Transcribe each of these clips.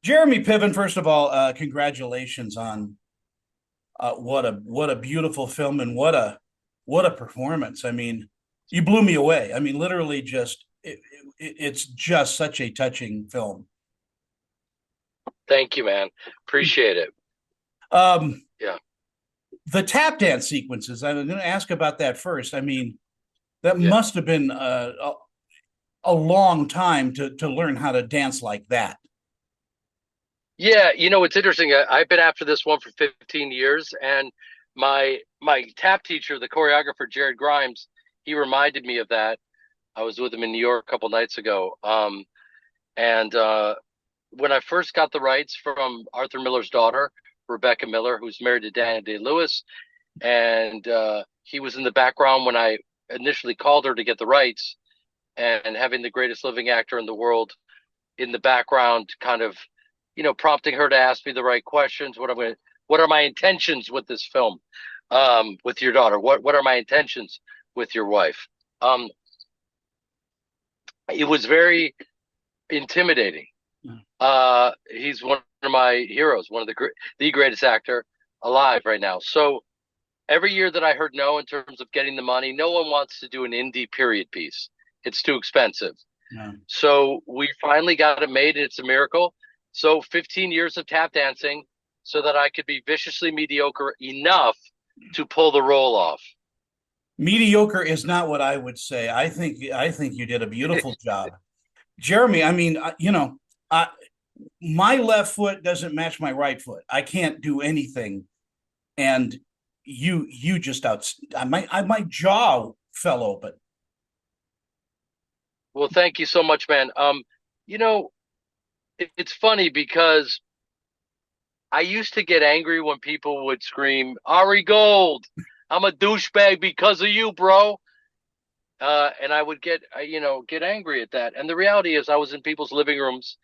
Jeremy Piven, first of all, congratulations on what a beautiful film and what a performance. I mean, you blew me away. I mean, literally, it's just such a touching film. Thank you, man. Appreciate it. Um, Yeah. the tap dance sequences. I'm going to ask about that first. I mean, that Yeah. must have been a long time to learn how to dance like that. Yeah, it's interesting. I've been after this one for 15 years, and my tap teacher, the choreographer Jared Grimes, he reminded me of that. I was with him in New York a couple nights ago. And when I first got the rights from Arthur Miller's daughter, Rebecca Miller, who's married to Daniel Day-Lewis, and he was in the background when I initially called her to get the rights, and having the greatest living actor in the world in the background, kind of, prompting her to ask me the right questions. What are my intentions with this film, with your daughter? What are my intentions with your wife? Um, it was very intimidating. He's one of my heroes, one of the greatest actor alive right now. So every year that I heard no in terms of getting the money, no one wants to do an indie period piece. It's too expensive. Yeah. So we finally got it made. It's a miracle. So 15 years of tap dancing so that I could be viciously mediocre enough to pull the role off. Mediocre is not what I would say. I think you did a beautiful job. Jeremy, I mean, I, my left foot doesn't match my right foot. I can't do anything, and you just out. My jaw fell open. Well, thank you so much, man. You know, it's funny because I used to get angry when people would scream, Ari Gold, I'm a douchebag because of you, bro. And I would get angry at that. And the reality is I was in people's living rooms.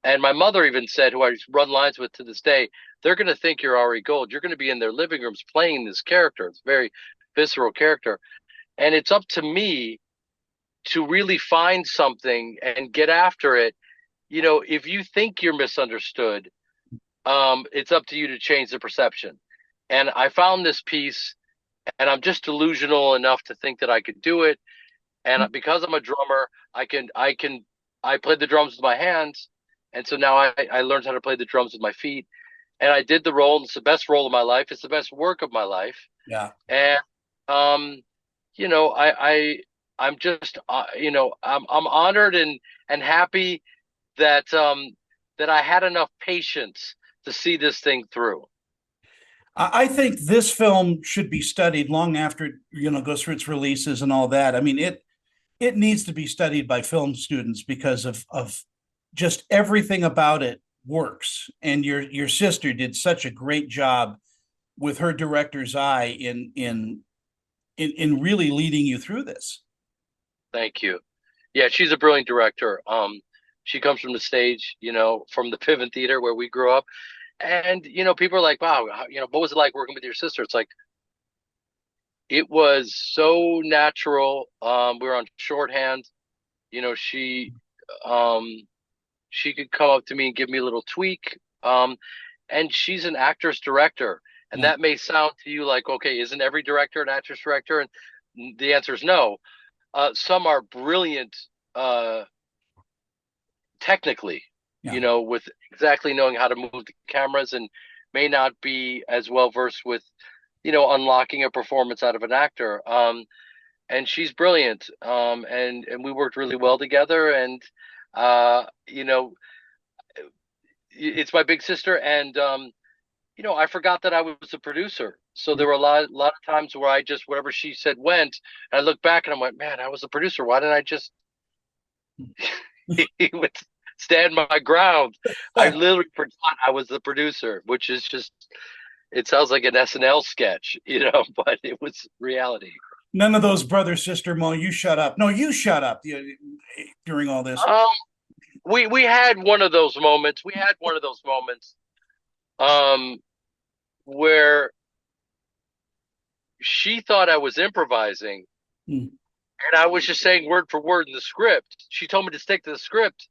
And my mother even said, who I run lines with to this day, they're going to think you're Ari Gold. You're going to be in their living rooms playing this character. It's a very visceral character. And it's up to me to really find something and get after it. If you think you're misunderstood, it's up to you to change the perception. And I found this piece, and I'm just delusional enough to think that I could do it. And because I'm a drummer, I played the drums with my hands. And so now I learned how to play the drums with my feet. And I did the role, and it's the best role of my life. It's the best work of my life. Yeah, And, um, you know, I'm just, I'm honored and happy that I had enough patience to see this thing through. I think this film should be studied long after goes through its releases and all that. I mean, it needs to be studied by film students because of just everything about it works. And your sister did such a great job with her director's eye in really leading you through this. Thank you. Yeah, she's a brilliant director. She comes from the stage, from the Piven Theater where we grew up. And, people are like, wow, what was it like working with your sister? It's like, it was so natural. We were on shorthand. You know, um, she could come up to me and give me a little tweak. And she's an actress director. And Yeah. that may sound to you like, okay, isn't every director an actress director? And the answer is no. Some are brilliant, uh, technically, Yeah. with exactly knowing how to move the cameras, and may not be as well versed with, unlocking a performance out of an actor. And she's brilliant. And we worked really well together. And, uh, you know, it's my big sister. And, I forgot that I was a producer. So there were a lot of times where I just, whatever she said went. And I look back and I went, man, I was a producer. Why didn't I just would stand my ground? I literally forgot I was the producer, which is just, it sounds like an SNL sketch, but it was reality. None of those brother sister mo. You shut up. No, you shut up during all this. Um, we had one of those moments. We had one of those moments, um, where she thought I was improvising, Mm. and I was just saying word for word in the script. She told me to stick to the script,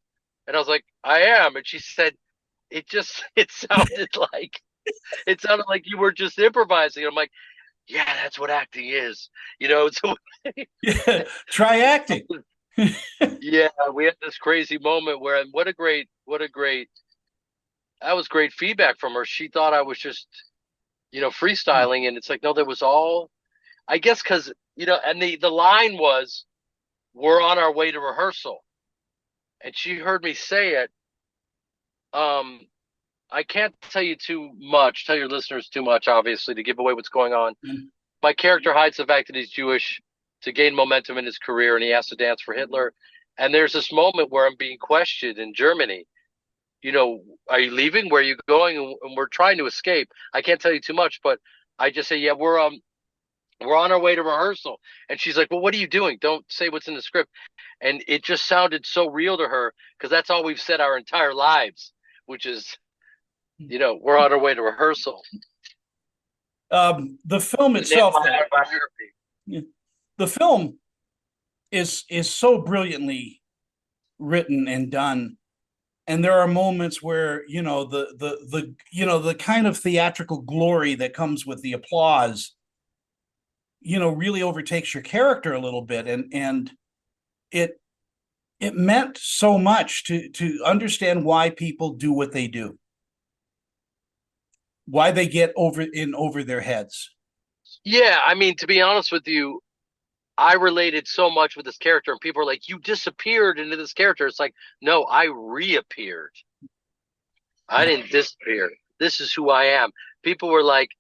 and I was like, I am. And she said, it just it sounded like you were just improvising. I'm like, yeah, that's what acting is, you know. So Yeah, try acting. yeah, we had this crazy moment where, and what a great, that was great feedback from her. She thought I was just, freestyling, and it's like, no, there was all, I guess, because and the line was, "We're on our way to rehearsal," and she heard me say it. Um, I can't tell you too much, tell your listeners too much, obviously, to give away what's going on. My character hides the fact that he's Jewish to gain momentum in his career, and he has to dance for Hitler. And there's this moment where I'm being questioned in Germany. Are you leaving? Where are you going? And we're trying to escape. I can't tell you too much, but I just say, yeah, we're on our way to rehearsal. And she's like, well, what are you doing? Don't say what's in the script. And it just sounded so real to her because that's all we've said our entire lives, which is, we're on our way to rehearsal. The film itself, the film is so brilliantly written and done, and there are moments where the kind of theatrical glory that comes with the applause really overtakes your character a little bit, and it it meant so much to understand why people do what they do, why they get over their heads. Yeah, I mean, to be honest with you, I related so much with this character, and people are like, "You disappeared into this character." It's like, no, I reappeared. I didn't disappear. This is who I am. People were like,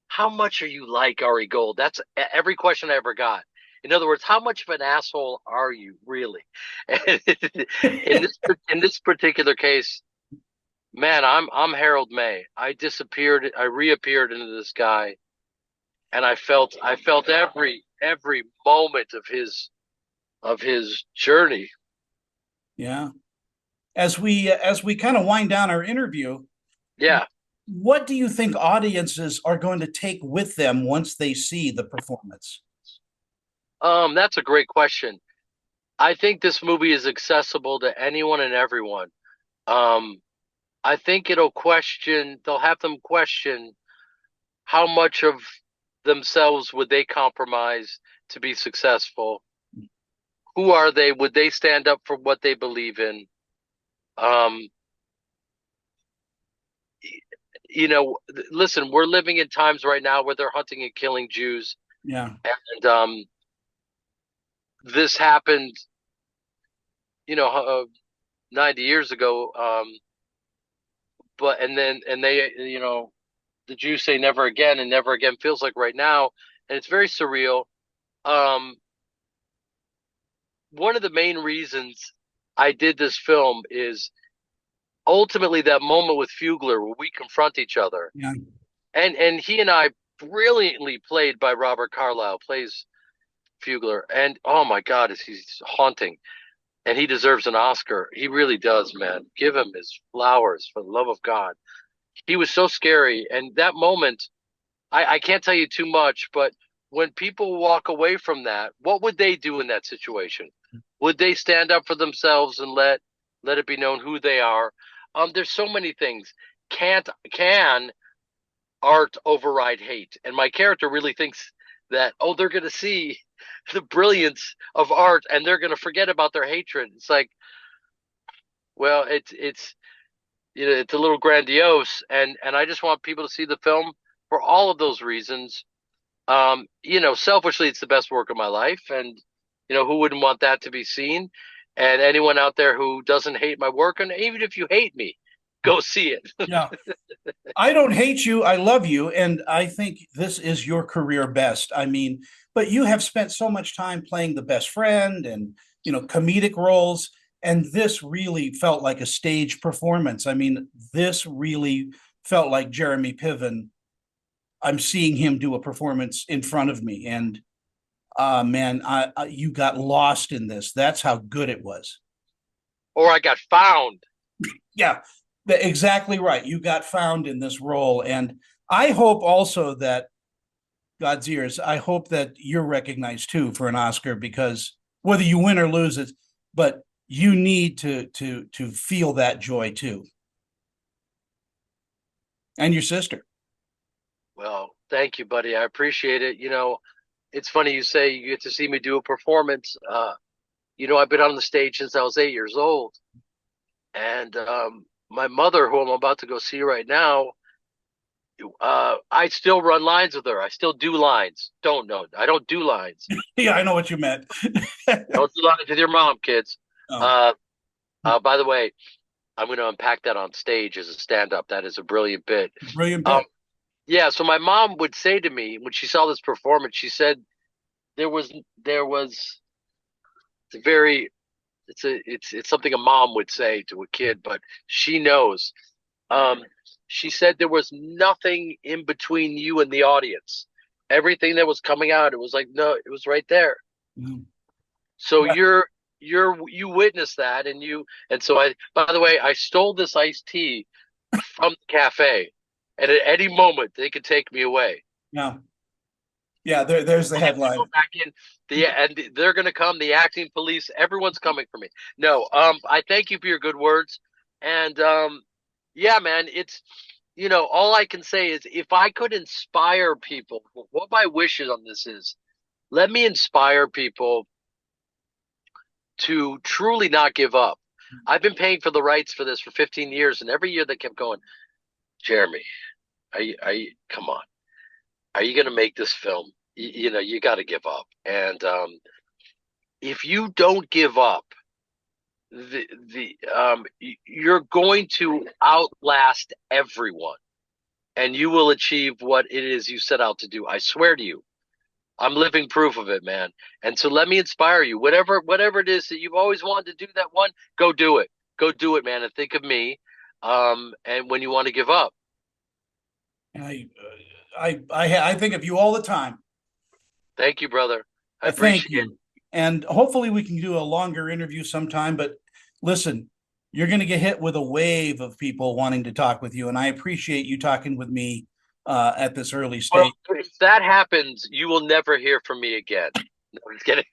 "How much are you like Ari Gold?" That's every question I ever got. In other words, how much of an asshole are you really? And in this particular case, man, I'm Harold May. I disappeared. I reappeared into this guy, and I felt every moment of his journey. Yeah. As we kind of wind down our interview, Yeah. what do you think audiences are going to take with them once they see the performance? That's a great question. I think this movie is accessible to anyone and everyone. Um, I think they'll have them question how much of themselves would they compromise to be successful? Who are they? Would they stand up for what they believe in? Um, Listen, we're living in times right now where they're hunting and killing Jews, Yeah. and this happened, you know, 90 years ago. But and they, the Jews say never again, and never again feels like right now, and it's very surreal. Um, One of the main reasons I did this film is ultimately that moment with Fugler where we confront each other, Yeah. and he and I, brilliantly played by Robert Carlyle, plays Fugler, and oh my God, is he's haunting, and he deserves an Oscar. He really does, man. Give him his flowers for the love of God. He was so scary, and that moment, I can't tell you too much, but when people walk away from that, what would they do in that situation? Would they stand up for themselves and let it be known who they are? There's so many things. Can art override hate? And my character really thinks that, oh, they're going to see the brilliance of art and they're going to forget about their hatred. It's like, well, it's it's a little grandiose, and I just want people to see the film for all of those reasons. Selfishly, it's the best work of my life, and who wouldn't want that to be seen? And anyone out there who doesn't hate my work, and even if you hate me, go see it. Yeah. I don't hate you. I love you. And I think this is your career best. I mean, but you have spent so much time playing the best friend and, comedic roles. And this really felt like a stage performance. I mean, this really felt like Jeremy Piven. I'm seeing him do a performance in front of me. And man, you got lost in this. That's how good it was. Or I got found. Yeah, exactly right. You got found in this role. And I hope also that God's ears, I hope that you're recognized too for an Oscar, because whether you win or lose it, but you need to feel that joy too. and your sister. Well, thank you, buddy. I appreciate it. It's funny you say you get to see me do a performance. I've been on the stage since I was 8 years old. And my mother, who I'm about to go see right now, I still run lines with her. I still do lines. Don't know. I don't do lines. Yeah, I know what you meant. Don't do lines with your mom, kids. Oh, Uh, by the way, I'm going to unpack that on stage as a stand-up. That is a brilliant bit. brilliant Um, bit. yeah. So my mom would say to me when she saw this performance, she said there was it's a very it's something a mom would say to a kid, but she knows. Um, she said there was nothing in between you and the audience. Everything that was coming out, it was like, no, it was right there. Mhm. So Well, you witnessed that, and so by the way, I stole this iced tea from the cafe, and at any moment they could take me away. yeah, yeah. There's the I have to go headline. back in and they're going to come. The acting police, everyone's coming for me. No, I thank you for your good words, and yeah, man, all I can say is if I could inspire people, what my wishes on this is, let me inspire people to truly not give up. I've been paying for the rights for this for 15 years, and every year they kept going, Jeremy, come on, are you going to make this film? You got to give up, and if you don't give up, you're going to outlast everyone, and you will achieve what it is you set out to do. I swear to you, I'm living proof of it, man. And so let me inspire you. Whatever it is that you've always wanted to do, that one, go do it. Go do it, man. And think of me. And when you want to give up, I, I think of you all the time. thank you, brother. I I thank appreciate it. you, and hopefully we can do a longer interview sometime. But listen, you're going to get hit with a wave of people wanting to talk with you, and I appreciate you talking with me at this early Well, stage. if that happens, you will never hear from me again. No, I'm just kidding.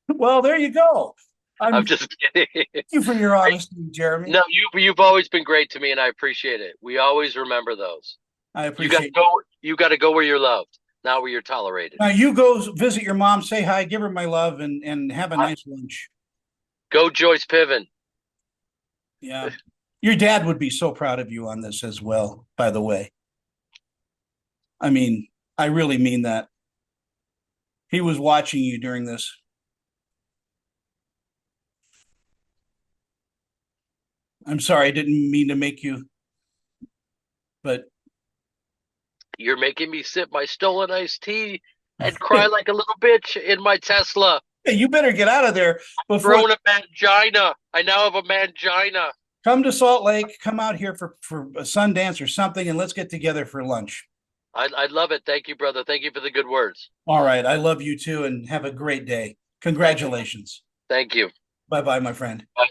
Well, there you go. I'm I'm thank just kidding. you for your honesty, Jeremy. No, you've always been great to me, and I appreciate it. We always remember those. I You got to appreciate it. go. You got to go where you're loved, not where you're tolerated. Now you go visit your mom, say hi, give her my love, and have a nice lunch. Go, Joyce Piven. Yeah. Your dad would be so proud of you on this as well, by the way. I mean, I really mean that. He was watching you during this. I'm sorry, I didn't mean to make you, but You're making me sip my stolen iced tea and cry like a little bitch in my Tesla. hey, you better get out of there before. Grown a mangina. I now have a mangina. Come to Salt Lake, come out here for a Sundance or something, and let's get together for lunch. I love it. Thank you, brother. Thank you for the good words. All right. I love you too, and have a great day. Thank you. Congratulations. Thank you. Bye bye, my friend. Bye.